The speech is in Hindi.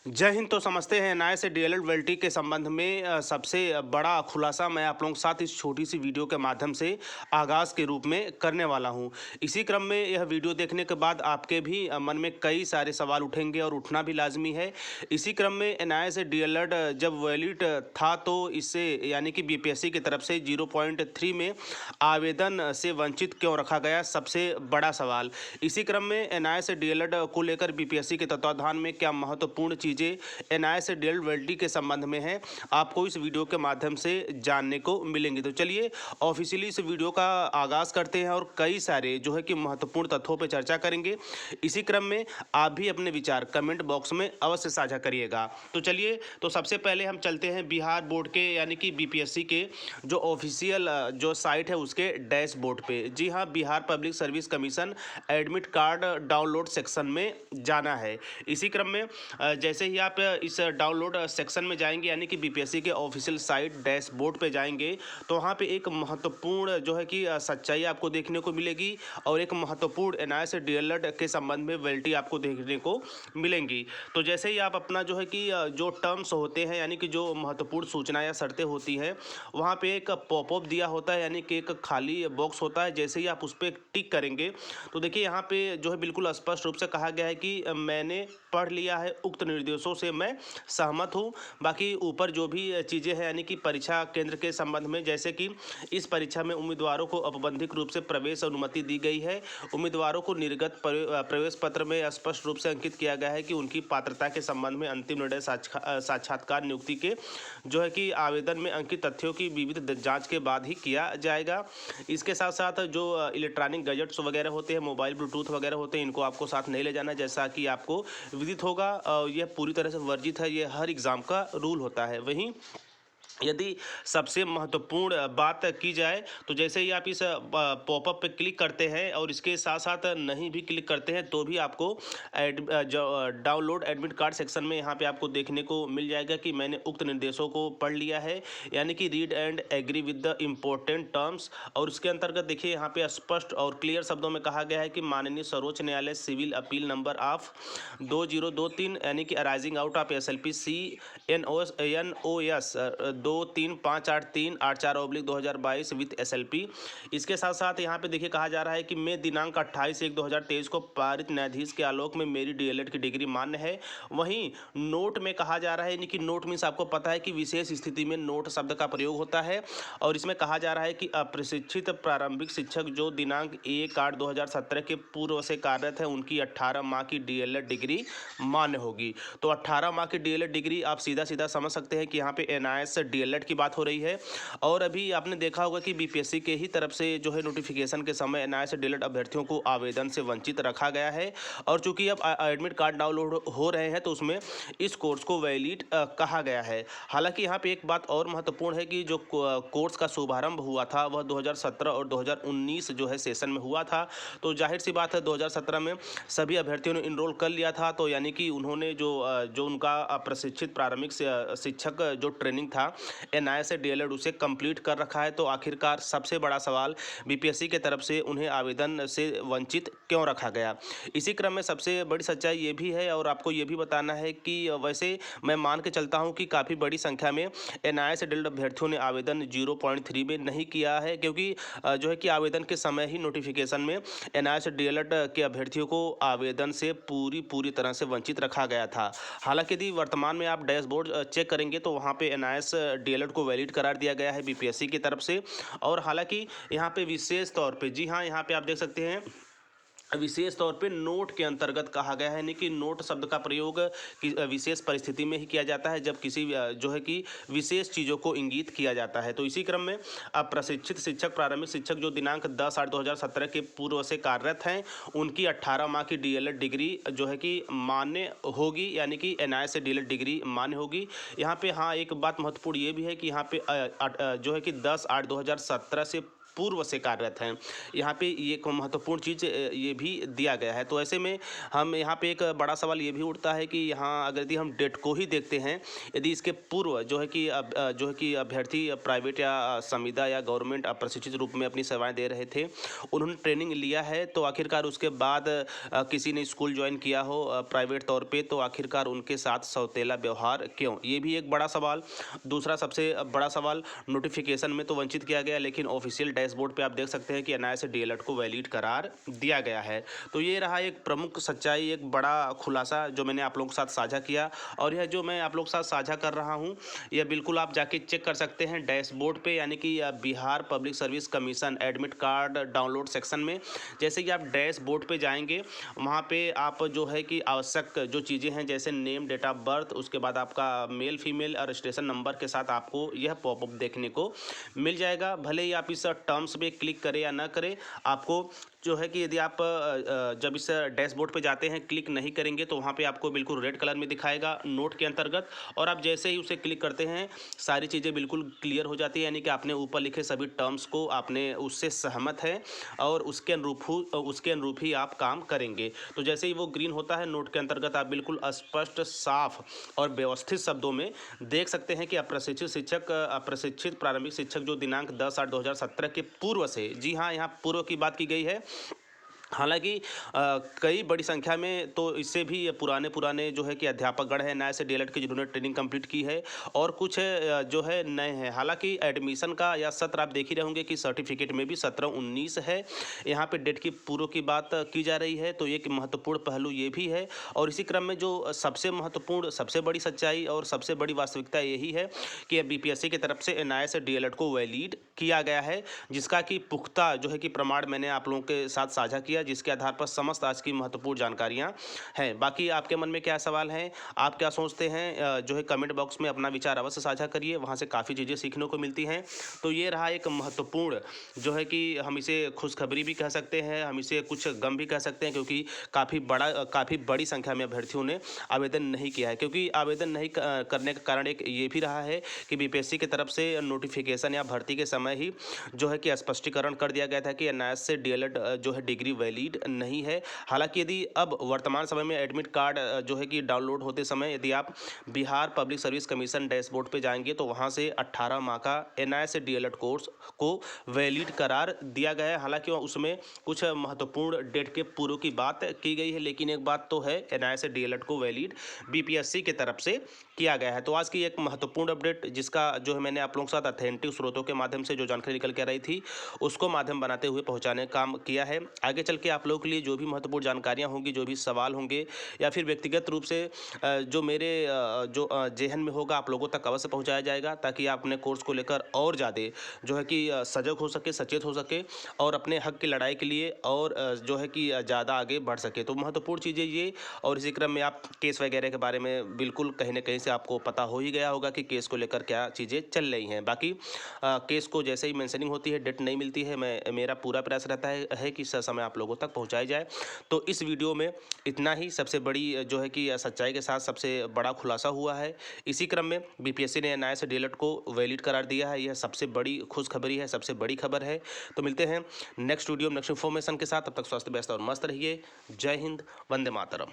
जय हिंद। तो समझते हैं एनआईए से डीएलएड वेल्टी के संबंध में सबसे बड़ा खुलासा मैं आप लोगों के साथ इस छोटी सी वीडियो के माध्यम से आगाज़ के रूप में करने वाला हूं। इसी क्रम में यह वीडियो देखने के बाद आपके भी मन में कई सारे सवाल उठेंगे और उठना भी लाजमी है। इसी क्रम में एनआईए से डीएलएड जब वैलिड था तो इससे यानी कि बीपीएससी की तरफ से 0.3 में आवेदन से वंचित क्यों रखा गया, सबसे बड़ा सवाल। इसी क्रम में एनआईए से डीएलएड को लेकर बीपीएससी के तत्वाधान में क्या महत्वपूर्ण चीज़ें एनआईए से डीएलएड वेल्टी के संबंध में है, आपको इस वीडियो के माध्यम से जानने को मिलेंगे। तो चलिए ऑफिशियली इस वीडियो का आगाज़ करते हैं और कई सारे जो है कि महत्वपूर्ण तथ्यों पर चर्चा करेंगे। इसी क्रम में आप भी अपने विचार कमेंट बॉक्स में अवश्य साझा करिएगा। तो चलिए, तो सबसे पहले हम चलते हैं बिहार बोर्ड के यानी कि बीपीएससी के जो ऑफिशियल जो साइट है उसके डैशबोर्ड पे। जी हाँ, Bihar public service commission admit card download section में जाना है। इसी क्रम में जैसे ही आप इस डाउनलोड सेक्शन में जाएंगे यानी कि बीपीएससी के ऑफिशियल साइट डैशबोर्ड पे जाएंगे तो वहाँ पे एक महत्वपूर्ण जो है कि सच्चाई आपको देखने को मिलेगी और एक महत्वपूर्ण एनआईए से डीएलएड के संबंध में वेल्टी आपको देखने को मिलेंगी। तो जैसे ही आप अपना जो है कि जो टर्म्स होते हैं यानी कि जो महत्वपूर्ण सूचनाएं या शर्तें होती हैं वहाँ पे एक पॉपअप दिया होता है यानी कि एक खाली बॉक्स होता है। जैसे ही आप उस पर टिक करेंगे तो देखिए यहाँ पे जो है बिल्कुल स्पष्ट रूप से कहा गया है कि मैंने पढ़ लिया है, उक्त निर्देशों से मैं सहमत हूँ। बाकी ऊपर जो भी चीज़ें हैं यानी कि परीक्षा केंद्र के संबंध में, जैसे कि इस परीक्षा में उम्मीदवारों को औपबंधिक रूप से प्रवेश अनुमति दी गई है। उम्मीदवारों को निर्गत प्रवेश पत्र में स्पष्ट रूप से अंकित किया गया है कि उनकी पात्रता के संबंध में अंतिम निर्णय साक्षात्कार नियुक्ति के जो है कि आवेदन में अंकित तथ्यों की विविध जांच के बाद ही किया जाएगा। इसके साथ साथ जो इलेक्ट्रॉनिक गैजेट्स वगैरह होते हैं, मोबाइल ब्लूटूथ वगैरह होते हैं, इनको आपको साथ नहीं ले जाना, जैसा कि आपको विदित होगा। यह पूरी तरह से वर्जित है, यह हर एग्ज़ाम का रूल होता है। वहीं यदि सबसे महत्वपूर्ण बात की जाए तो जैसे ही आप इस पॉपअप पे क्लिक करते हैं और इसके साथ साथ नहीं भी क्लिक करते हैं तो भी आपको डाउनलोड एडमिट कार्ड सेक्शन में यहाँ पे आपको देखने को मिल जाएगा कि मैंने उक्त निर्देशों को पढ़ लिया है, यानी कि read and agree with the important terms. और उसके अंतर्गत देखिए यहाँ पे स्पष्ट और क्लियर शब्दों में कहा गया है कि माननीय सर्वोच्च न्यायालय सिविल अपील नंबर ऑफ 2023 यानी कि arising out of SLP CNOS 2358384/2022 with SLP। इसके साथ साथ यहाँ पे देखिए कहा जा रहा है कि मैं दिनांक 28/1/2023 को पारित न्यायाधीश के आलोक में मेरी डीएलएड की डिग्री मान्य है। वहीं नोट में कहा जा रहा है कि नोट मीन्स आपको पता है कि विशेष स्थिति में नोट शब्द का प्रयोग होता है। और इसमें कहा जा रहा है कि अप्रशिक्षित प्रारंभिक शिक्षक जो दिनांक 1/8/2017 के पूर्व से कार्यरत है उनकी 18 माह की डीएलएड डिग्री मान्य होगी। तो 18 माह की डीएलएड डिग्री आप सीधा सीधा समझ सकते हैं कि यहाँ पे एनआईए से डीएलएड की बात हो रही है। और अभी आपने देखा होगा कि बीपीएससी के ही तरफ से जो है नोटिफिकेशन के समय एनआईए से डीएलएड अभ्यर्थियों को आवेदन से वंचित रखा गया है। और चूंकि अब एडमिट कार्ड डाउनलोड हो रहे हैं तो उसमें इस कोर्स को वैलिड कहा गया है। हालांकि यहाँ पे एक बात और महत्वपूर्ण है कि जो कोर्स का शुभारंभ हुआ था वह 2017 और 2019 जो है सेशन में हुआ था। तो जाहिर सी बात है 2017 में सभी अभ्यर्थियों ने इनरोल कर लिया था, तो यानी कि उन्होंने जो उनका प्रशिक्षित प्रारंभिक शिक्षक जो ट्रेनिंग था एनआईए से डीएलएड उसे कंप्लीट कर रखा है। तो आखिरकार सबसे बड़ा सवाल बीपीएससी के तरफ से उन्हें आवेदन से वंचित क्यों रखा गया। इसी क्रम में सबसे बड़ी सच्चाई ये भी है और आपको ये भी बताना है कि वैसे मैं मान के चलता हूँ कि काफ़ी बड़ी संख्या में एनआईए से डीएलएड अभ्यर्थियों ने आवेदन 0.3 में नहीं किया है, क्योंकि जो है कि आवेदन के समय ही नोटिफिकेशन में एनआईए से डीएलएड के अभ्यर्थियों को आवेदन से पूरी तरह से वंचित रखा गया था। हालांकि यदि वर्तमान में आप डैशबोर्ड चेक करेंगे तो वहाँ पे एनआईए डीएलएड को वैलिड करार दिया गया है बीपीएससी की तरफ से। और हालांकि यहाँ पे विशेष तौर पे, जी हाँ, यहाँ पे आप देख सकते हैं विशेष तौर पे नोट के अंतर्गत कहा गया है, यानी कि नोट शब्द का प्रयोग विशेष परिस्थिति में ही किया जाता है जब किसी जो है कि विशेष चीज़ों को इंगित किया जाता है। तो इसी क्रम में अब प्रशिक्षित शिक्षक प्रारंभिक शिक्षक जो दिनांक 10/8/2017 के पूर्व से कार्यरत हैं उनकी 18 माह की डीएलएड डिग्री जो है कि मान्य होगी, यानी कि एनआईए से डीएलएड डिग्री मान्य होगी। यहाँ पे हाँ एक बात महत्वपूर्ण ये भी है कि यहाँ पे जो है कि 10/8/2017 से पूर्व से कार्यरत हैं। यहाँ पे ये एक महत्वपूर्ण चीज़ ये भी दिया गया है। तो ऐसे में हम यहाँ पे एक बड़ा सवाल ये भी उठता है कि यहाँ अगर यदि हम डेट को ही देखते हैं, यदि इसके पूर्व जो है कि अभ्यर्थी प्राइवेट या संविदा या गवर्नमेंट प्रशिक्षित रूप में अपनी सेवाएं दे रहे थे, उन्होंने ट्रेनिंग लिया है, तो आखिरकार उसके बाद किसी ने स्कूल ज्वाइन किया हो प्राइवेट तौर पे, तो आखिरकार उनके साथ सौतेला व्यवहार क्यों? ये भी एक बड़ा सवाल। दूसरा सबसे बड़ा सवाल, नोटिफिकेशन में तो वंचित किया गया, लेकिन ऑफिशियल डैशबोर्ड पे आप देख सकते हैं कि एनआईए से डीएलएड को वैलिड करार दिया गया है। तो ये रहा एक प्रमुख सच्चाई, एक बड़ा खुलासा जो मैंने आप लोगों के साथ साझा किया। और यह जो मैं आप लोगों के साथ साझा कर रहा हूँ, यह बिल्कुल आप जाके चेक कर सकते हैं डैशबोर्ड पे, यानी कि Bihar public service commission admit card download section में। जैसे कि आप डैशबोर्ड पे जाएंगे, वहाँ पे आप जो है कि आवश्यक जो चीज़ें हैं, जैसे नेम, डेट ऑफ बर्थ, उसके बाद आपका मेल फीमेल और रजिस्ट्रेशन नंबर के साथ आपको यह पॉपअप देखने को मिल जाएगा। भले ही आप इस टर्म्स में क्लिक करें या ना करें, आपको जो है कि यदि आप जब इस डैशबोर्ड पे जाते हैं, क्लिक नहीं करेंगे तो वहाँ पे आपको बिल्कुल रेड कलर में दिखाएगा नोट के अंतर्गत, और आप जैसे ही उसे क्लिक करते हैं सारी चीज़ें बिल्कुल क्लियर हो जाती है, यानी कि आपने ऊपर लिखे सभी टर्म्स को आपने उससे सहमत है और उसके अनुरूप ही आप काम करेंगे। तो जैसे ही वो ग्रीन होता है नोट के अंतर्गत, आप बिल्कुल स्पष्ट, साफ और व्यवस्थित शब्दों में देख सकते हैं कि अप्रशिक्षित प्रारंभिक शिक्षक जो दिनांक 10/8/2017 के पूर्व से, जी हाँ, यहाँ पूर्व की बात की गई है। हालांकि कई बड़ी संख्या में तो इससे भी पुराने जो है कि अध्यापकगण हैं नए से डीएलएड के, जिन्होंने ट्रेनिंग कंप्लीट की है, और कुछ जो है नए हैं। हालांकि एडमिशन का या सत्र आप देख ही रहे होंगे कि सर्टिफिकेट में भी 17-19 है। यहाँ पे डेट की पूर्व की बात की जा रही है, तो एक महत्वपूर्ण पहलू ये भी है। और इसी क्रम में जो सबसे महत्वपूर्ण, सबसे बड़ी सच्चाई और सबसे बड़ी वास्तविकता यही है कि बीपीएससी की तरफ से एनआईए से डीएलएड को वैलिड किया गया है, जिसका कि पुख्ता जो है कि प्रमाण मैंने आप लोगों के साथ साझा किया, जिसके आधार पर समस्त आज की महत्वपूर्ण जानकारियां हैं। बाकी आपके मन में क्या सवाल हैं, आप क्या सोचते हैं, जो है कमेंट बॉक्स में अपना विचार अवश्य साझा करिए, वहां से काफ़ी चीज़ें सीखने को मिलती हैं। तो ये रहा एक महत्वपूर्ण जो है कि हम इसे खुशखबरी भी कह सकते हैं, हम इसे कुछ गम भी कह सकते हैं, क्योंकि काफ़ी बड़ी संख्या में अभ्यर्थियों ने आवेदन नहीं किया है। क्योंकि आवेदन नहीं करने का कारण एक ये भी रहा है कि बीपीएससी की तरफ से नोटिफिकेशन या भर्ती के समय ही जो है कि स्पष्टीकरण कर दिया गया था कि एनआईए से डीएलएड जो है डिग्री वैलिड नहीं है। हालांकि यदि अब वर्तमान समय में एडमिट कार्ड जो है कि डाउनलोड होते समय यदि आप Bihar public service commission dashboard पे जाएंगे, तो वहां से 18 माह का एनआईए से डीएलएड कोर्स को वैलिड करार दिया गया है। हालांकि उसमें कुछ महत्वपूर्ण डेट के पूर्व की बात की गई है, लेकिन एक बात तो है, एनआईए से डीएलएड को वैलिड बीपीएससी की तरफ से किया गया है। तो आज की एक महत्वपूर्ण अपडेट, जिसका जो है मैंने आप लोगों के साथ अथेंटिक स्रोतों के माध्यम से जो जानकारी निकल के आ रही थी, उसको माध्यम बनाते हुए पहुंचाने का काम किया है। आगे चल के आप लोगों के लिए जो भी महत्वपूर्ण जानकारियां होंगी, जो भी सवाल होंगे, या फिर व्यक्तिगत रूप से जो मेरे जो जेहन में होगा, आप लोगों तक अवश्य पहुंचाया जाएगा, ताकि आप अपने कोर्स को लेकर और ज़्यादा जो है कि सजग हो सके, सचेत हो सके, और अपने हक की लड़ाई के लिए और जो है कि ज़्यादा आगे बढ़ सके। तो महत्वपूर्ण चीज़ें ये, और इसी क्रम में आप केस वगैरह के बारे में बिल्कुल कहीं ना कहीं से आपको पता हो ही गया होगा कि केस को लेकर क्या चीज़ें चल रही हैं। बाकी केस को जैसे ही मेंशनिंग होती है, डेट नहीं मिलती है, मेरा पूरा प्रयास रहता है कि समय आप लोगों तक पहुंचाई जाए। तो इस वीडियो में इतना ही। सबसे बड़ी जो है कि सच्चाई के साथ सबसे बड़ा खुलासा हुआ है। इसी क्रम में बीपीएससी ने एनआईए से डीएलएड को वैलिड करार दिया है। यह सबसे बड़ी खुशखबरी है, सबसे बड़ी खबर है। तो मिलते हैं नेक्स्ट वीडियो में नेक्स्ट इन्फॉर्मेशन के साथ। तब तक स्वस्थ, व्यस्त और मस्त रहिए। जय हिंद, वंदे मातरम।